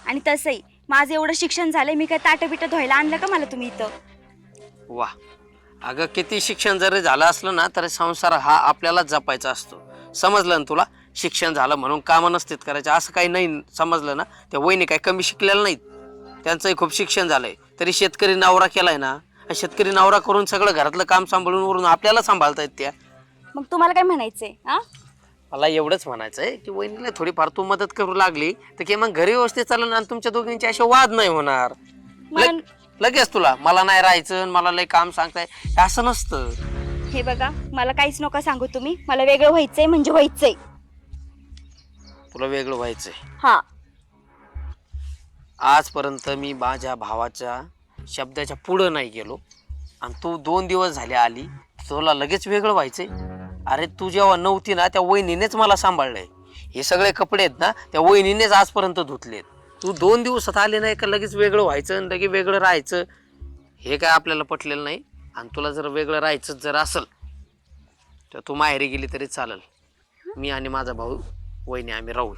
आणि तसंही माझं एवढं शिक्षण झालंय, मी काय ताटं बिटं धुवायला आणलं का मला तुम्ही इथं? वा, अगं किती शिक्षण जरी झालं असलं ना तरी संसार हा आपल्यालाच जपायचा असतो. समजलं ना तुला? शिक्षण झालं म्हणून कामं नसतात करायचं असं काही नाही. समजलं ना? त्या वहिनी काही कमी शिकलेल्या नाहीत, त्यांचंही खूप शिक्षण झालंय. तरी शेतकरी नवरा केलाय ना, शेतकरी नवरा करून सगळं घरातलं काम सांभाळून वरून आपल्याला सांभाळतायत त्या. मग तुम्हाला काय म्हणायचंय? मला एवढंच म्हणायचं आहे की वहिनीला थोडीफार तू मदत करू लागली तर की मग घरी व्यवस्थित चाललं आणि तुमच्या दोघींचे असे वाद नाही होणार. मला लगेच तुला मला नाही राहायचं, मला लय काम सांगताय, हे असं नसतं. हे बघा, मला काहीच नका सांगू तुम्ही. मला वेगळं व्हायचंय म्हणजे व्हायचंय. तुला वेगळं व्हायचंय? हा. आजपर्यंत मी माझ्या भावाच्या शब्दाच्या पुढं नाही गेलो आणि तू 2 दिवस झाले आली, तुला लगेच वेगळं व्हायचंय? अरे तू जेव्हा नव्हती ना त्या वहिनीनेच मला सांभाळलंय. हे सगळे कपडे आहेत ना त्या वहिनीनेच आजपर्यंत धुतलेत. तू 2 दिवसात आले नाही का लगेच वेगळं व्हायचं आणि लगेच वेगळं राहायचं, हे काय आपल्याला पटलेलं नाही. आणि तुला जर वेगळं राहायचं जर असेल तर तू माहेरी गेली तरी चालेल. मी आणि माझा भाऊ वहिनी आम्ही राहू.